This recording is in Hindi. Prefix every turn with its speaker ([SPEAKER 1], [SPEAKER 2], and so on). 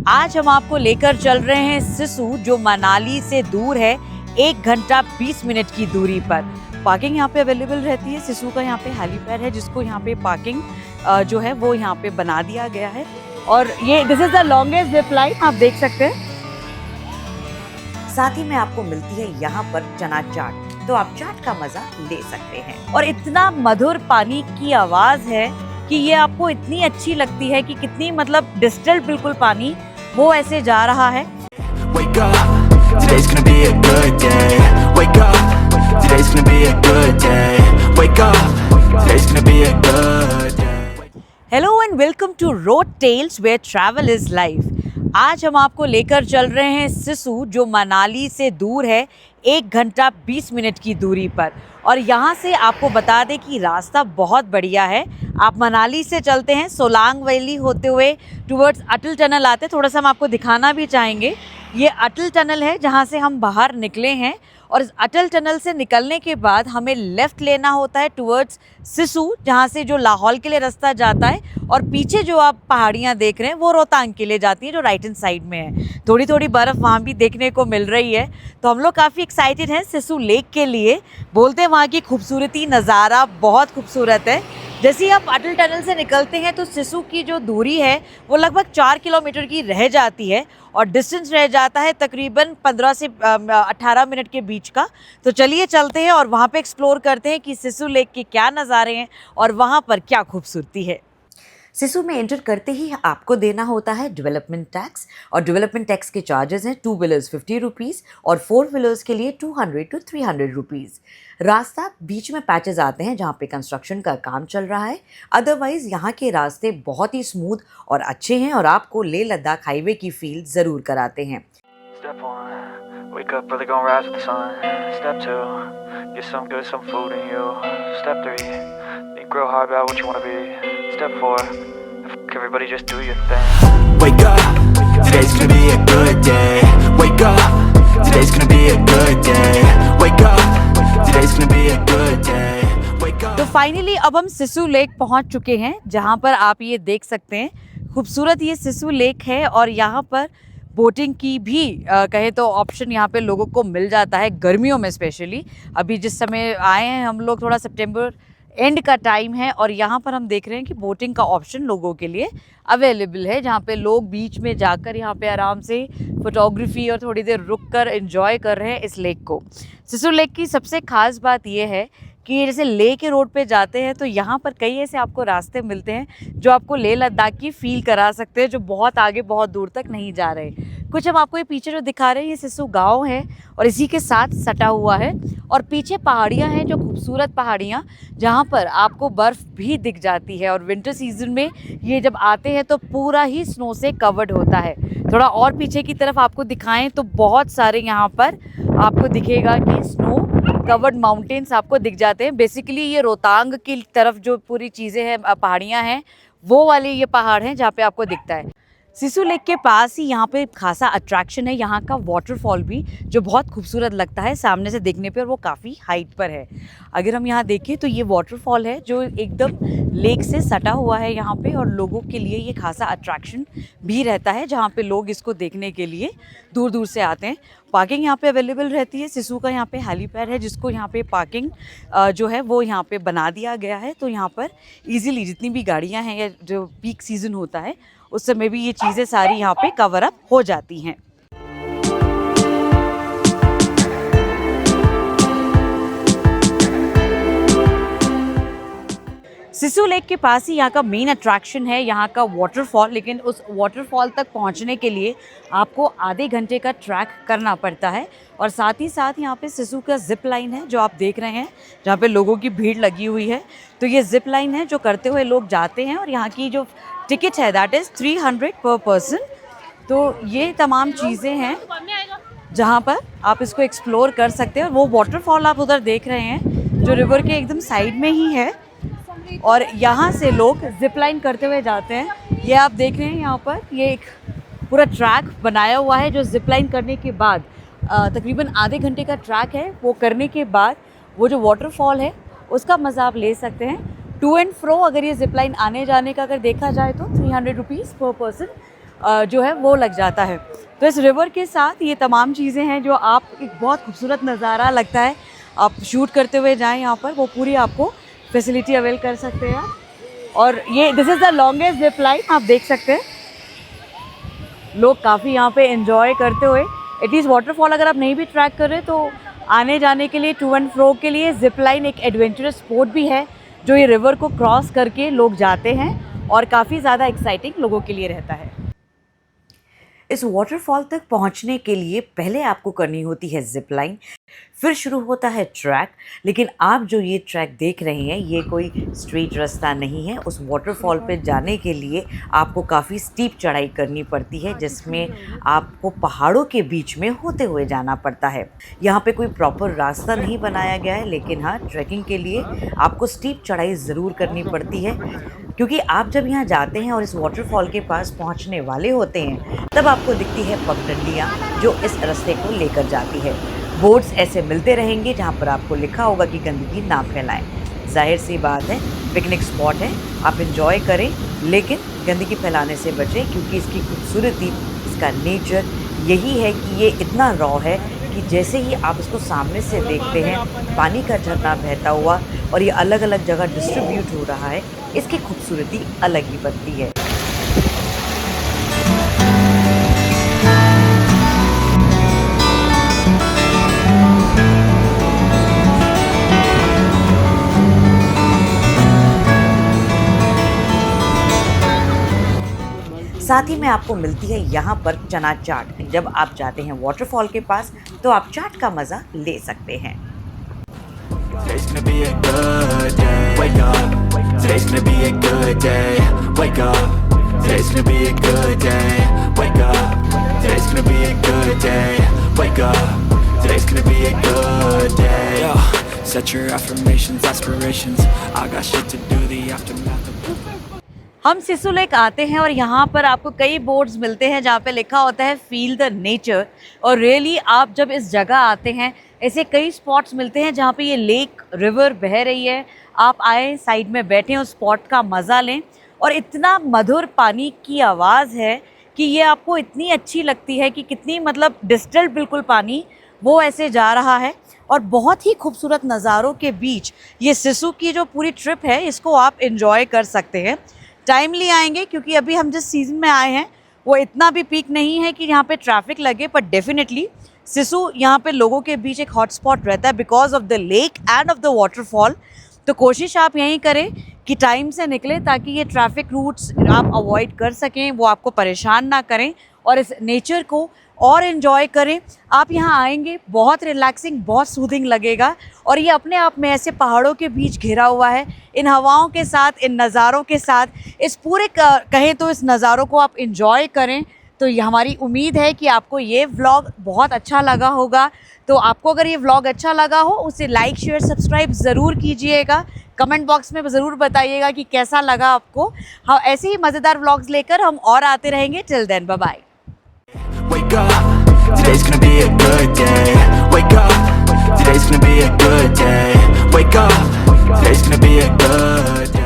[SPEAKER 1] आज हम आपको लेकर चल रहे हैं सिसु, जो मनाली से दूर है 1 घंटा 20 मिनट की दूरी पर। पार्किंग यहाँ पे अवेलेबल रहती है। सिसु का यहाँ पे हेलीपैड है, जिसको यहाँ पे पार्किंग जो है वो यहाँ पे बना दिया गया है। और ये this is the longest zip line, आप देख सकते हैं। साथ ही में आपको मिलती है यहाँ पर चना चाट, तो आप चाट का मजा ले सकते हैं। और इतना मधुर पानी की आवाज है कि ये आपको इतनी अच्छी लगती है कि कितनी मतलब डिस्टिल्ड बिल्कुल पानी वो ऐसे जा रहा है।
[SPEAKER 2] Wake up, today's gonna be a good day. Wake up, today's gonna be a good day. Wake up, today's gonna be a good day.
[SPEAKER 1] Hello and welcome to road tales where travel is life. आज हम आपको लेकर चल रहे हैं सिसु, जो मनाली से दूर है 1 घंटा 20 मिनट की दूरी पर। और यहाँ से आपको बता दें कि रास्ता बहुत बढ़िया है। आप मनाली से चलते हैं, सोलांग वैली होते हुए टुवर्ड्स अटल टनल आते हैं। थोड़ा सा हम आपको दिखाना भी चाहेंगे। ये अटल टनल है जहाँ से हम बाहर निकले हैं, और इस अटल टनल से निकलने के बाद हमें लेफ़्ट लेना होता है टुवर्ड्स सिसु, जहाँ से जो लाहौल के लिए रास्ता जाता है। और पीछे जो आप पहाड़ियाँ देख रहे हैं वो रोहतांग के लिए जाती हैं, जो राइट हैंड साइड में है। थोड़ी थोड़ी बर्फ़ वहाँ भी देखने को मिल रही है। तो हम लोग काफ़ी एक्साइटेड हैं सिसु लेक के लिए। बोलते हैं वहाँ की खूबसूरती, नज़ारा बहुत खूबसूरत है। जैसे ही आप अटल टनल से निकलते हैं तो सिसु की जो दूरी है वो लगभग 4 किलोमीटर की रह जाती है, और डिस्टेंस रह जाता है तकरीबन 15 से 18 मिनट के बीच का। तो चलिए चलते हैं और वहाँ पे एक्सप्लोर करते हैं कि सिसु लेक के क्या नज़ारे हैं और वहाँ पर क्या खूबसूरती है। सिसु में एंटर करते ही आपको देना होता है डेवलपमेंट टैक्स, और डेवलपमेंट टैक्स के चार्जेस हैं 2 व्हीलर्स 50 रुपीज़ और 4 व्हीलर्स के लिए 200 to 300 रुपीज़। रास्ता बीच में पैचेस आते हैं जहाँ पे कंस्ट्रक्शन का काम चल रहा है। अदरवाइज़ यहाँ के रास्ते बहुत ही स्मूथ और अच्छे हैं, और आपको लेह लद्दाख हाईवे की फील ज़रूर कराते हैं।
[SPEAKER 3] Step 1, wake up early, gonna rise with the sun. Step 2, get some good, some food in you. Step 3, think real hard about what you wanna be. Step 4, everybody just do your thing.
[SPEAKER 2] Wake up, today's gonna be a good day. Wake up, today's gonna be a good day. Wake up, today's gonna be a good day. Wake up.
[SPEAKER 1] तो फाइनली अब हम सिसु लेक पहुंच चुके हैं, जहां पर आप ये देख सकते हैं खूबसूरत ये सिसु लेक है। और यहाँ पर बोटिंग की भी कहे तो ऑप्शन यहाँ पे लोगों को मिल जाता है, गर्मियों में स्पेशली। अभी जिस समय आए हैं हम लोग, थोड़ा सितंबर एंड का टाइम है, और यहाँ पर हम देख रहे हैं कि बोटिंग का ऑप्शन लोगों के लिए अवेलेबल है, जहाँ पे लोग बीच में जाकर यहाँ पे आराम से फोटोग्राफी और थोड़ी देर रुक कर एंजॉय कर रहे हैं इस लेक को। सिसु लेक की सबसे ख़ास बात यह है कि जैसे लेह के रोड पे जाते हैं तो यहाँ पर कई ऐसे आपको रास्ते मिलते हैं जो आपको लेह लद्दाख की फील करा सकते हैं, जो बहुत आगे बहुत दूर तक नहीं जा रहे। कुछ हम आपको ये पीछे जो दिखा रहे हैं, ये सिसु गांव है और इसी के साथ सटा हुआ है। और पीछे पहाड़ियाँ हैं, जो खूबसूरत पहाड़ियाँ, जहाँ पर आपको बर्फ़ भी दिख जाती है। और विंटर सीजन में ये जब आते हैं तो पूरा ही स्नो से कवर्ड होता है। थोड़ा और पीछे की तरफ आपको दिखाएं तो बहुत सारे यहाँ पर आपको दिखेगा कि स्नो कवर्ड माउंटेन्स आपको दिख जाते हैं। बेसिकली ये रोहतांग की तरफ जो पूरी चीज़ें हैं, पहाड़ियाँ हैं, वो वाले ये पहाड़ हैं जहाँ पे आपको दिखता है। सिसु लेक के पास ही यहाँ पे खासा अट्रैक्शन है, यहाँ का वाटरफॉल भी, जो बहुत खूबसूरत लगता है सामने से देखने पे, और वो काफ़ी हाइट पर है। अगर हम यहाँ देखें तो ये वाटरफॉल है जो एकदम लेक से सटा हुआ है यहाँ पे, और लोगों के लिए ये खासा अट्रैक्शन भी रहता है, जहाँ पे लोग इसको देखने के लिए दूर दूर से आते हैं। पार्किंग यहाँ पे अवेलेबल रहती है। सिसु का यहाँ पे हेलीपैड है, जिसको यहाँ पे पार्किंग जो है वो यहाँ पे बना दिया गया है। तो यहाँ पर ईजिली जितनी भी गाड़ियाँ हैं, या जो पीक सीज़न होता है उस समय भी ये चीज़ें सारी यहाँ पे कवर अप हो जाती हैं। सिसु लेक के पास ही यहाँ का मेन अट्रैक्शन है, यहाँ का वाटरफॉल। लेकिन उस वाटरफॉल तक पहुँचने के लिए आपको आधे घंटे का ट्रैक करना पड़ता है। और साथ ही साथ यहाँ पे सिसु का जिप लाइन है, जो आप देख रहे हैं, जहाँ पे लोगों की भीड़ लगी हुई है। तो ये जिप लाइन है जो करते हुए लोग जाते हैं, और यहाँ की जो टिकट है दैट इज़ 300 पर पर्सन। तो ये तमाम चीज़ें हैं जहाँ पर आप इसको एक्सप्लोर कर सकते हैं। और वो वाटरफॉल आप उधर देख रहे हैं, जो रिवर के एकदम साइड में ही है, और यहाँ से लोग जिप लाइन करते हुए जाते हैं। ये आप देख रहे हैं यहाँ पर, ये एक पूरा ट्रैक बनाया हुआ है, जो जिप लाइन करने के बाद तकरीबन आधे घंटे का ट्रैक है। वो करने के बाद वो जो वाटरफॉल है उसका मज़ा आप ले सकते हैं। टू एंड फ्रो अगर ये जिप लाइन आने जाने का अगर देखा जाए तो 300 रुपीज़ पर पर्सन जो है वो लग जाता है। तो इस रिवर के साथ ये तमाम चीज़ें हैं जो आप एक बहुत खूबसूरत नज़ारा लगता है, आप शूट करते हुए जाएं यहाँ पर, वो पूरी आपको फैसिलिटी अवेल कर सकते हैं आप। और ये this is the longest zip line, आप देख सकते हैं लोग काफ़ी यहाँ पे एंजॉय करते हुए। एटलीस्ट वाटरफॉल अगर आप नहीं भी ट्रैक कर रहे तो आने जाने के लिए, टू एंड फ्रो के लिए जिप लाइन एक एडवेंचरस स्पोर्ट भी है जो ये रिवर को क्रॉस करके लोग जाते हैं और काफ़ी ज़्यादा एक्साइटिंग लोगों के लिए रहता है। इस वाटरफॉल तक पहुंचने के लिए पहले आपको करनी होती है जिप लाइन, फिर शुरू होता है ट्रैक। लेकिन आप जो ये ट्रैक देख रहे हैं ये कोई स्ट्रेट रास्ता नहीं है। उस वाटरफॉल पे जाने के लिए आपको काफ़ी स्टीप चढ़ाई करनी पड़ती है, जिसमें आपको पहाड़ों के बीच में होते हुए जाना पड़ता है। यहाँ पे कोई प्रॉपर रास्ता नहीं बनाया गया है, लेकिन हाँ, ट्रैकिंग के लिए आपको स्टीप चढ़ाई ज़रूर करनी पड़ती है, क्योंकि आप जब यहाँ जाते हैं और इस वाटरफॉल के पास पहुँचने वाले होते हैं तब आपको दिखती है पगडंडियाँ जो इस रास्ते को लेकर जाती है। बोर्ड्स ऐसे मिलते रहेंगे जहाँ पर आपको लिखा होगा कि गंदगी ना फैलाएं। जाहिर सी बात है, पिकनिक स्पॉट है, आप इंजॉय करें, लेकिन गंदगी फैलाने से बचें, क्योंकि इसकी खूबसूरती, इसका नेचर यही है कि ये इतना रॉ है कि जैसे ही आप इसको सामने से देखते हैं, पानी का झरना बहता हुआ और ये अलग अलग जगह डिस्ट्रीब्यूट हो रहा है, इसकी खूबसूरती अलग ही बनती है। साथ ही में आपको मिलती है यहाँ पर चना चाट। जब आप जाते हैं वाटरफॉल के पास तो आप चाट का मज़ा ले सकते हैं।
[SPEAKER 2] Today's gonna be a good day. Wake up. Today's gonna be a good day. Wake up. Today's gonna be a good day. Wake up. Today's gonna be a good day. Wake up. Today's gonna be a good day. Yo, set your affirmations, aspirations. I got shit to do. The aftermath of
[SPEAKER 1] हम सिसु लेक आते हैं और यहाँ पर आपको कई बोर्ड्स मिलते हैं जहाँ पे लिखा होता है फील द नेचर। और रियली आप जब इस जगह आते हैं, ऐसे कई स्पॉट्स मिलते हैं जहाँ पे ये लेक रिवर बह रही है, आप आए साइड में बैठें, उस स्पॉट का मज़ा लें। और इतना मधुर पानी की आवाज़ है कि ये आपको इतनी अच्छी लगती है कि कितनी, मतलब डिस्टिल्ड बिल्कुल पानी वो ऐसे जा रहा है। और बहुत ही खूबसूरत नज़ारों के बीच ये सिसु की जो पूरी ट्रिप है इसको आप इन्जॉय कर सकते हैं। टाइमली आएंगे, क्योंकि अभी हम जिस सीज़न में आए हैं वो इतना भी पीक नहीं है कि यहाँ पे ट्रैफिक लगे, पर डेफिनेटली सिसु यहाँ पे लोगों के बीच एक हॉटस्पॉट रहता है because of the lake end of the waterfall. तो कोशिश आप यहीं करें कि टाइम से निकलें ताकि ये ट्रैफिक रूट्स आप अवॉइड कर सकें, वो आपको परेशान ना करें और इस नेचर को और इन्जॉय करें। आप यहाँ आएंगे, बहुत रिलैक्सिंग, बहुत सूदिंग लगेगा। और ये अपने आप में ऐसे पहाड़ों के बीच घिरा हुआ है, इन हवाओं के साथ, इन नज़ारों के साथ, इस पूरे कहें तो इस नज़ारों को आप इन्जॉय करें। तो ये हमारी उम्मीद है कि आपको ये व्लॉग बहुत अच्छा लगा होगा। तो आपको अगर ये व्लॉग अच्छा लगा हो उसे लाइक, शेयर, सब्सक्राइब ज़रूर कीजिएगा। कमेंट बॉक्स में ज़रूर बताइएगा कि कैसा लगा आपको। हाँ, ऐसे ही मज़ेदार व्लॉग्स लेकर हम और आते रहेंगे। Till then, bye bye.
[SPEAKER 2] Wake up, today's gonna be a good day. Wake up, today's gonna be a good day. Wake up, today's gonna be a good day.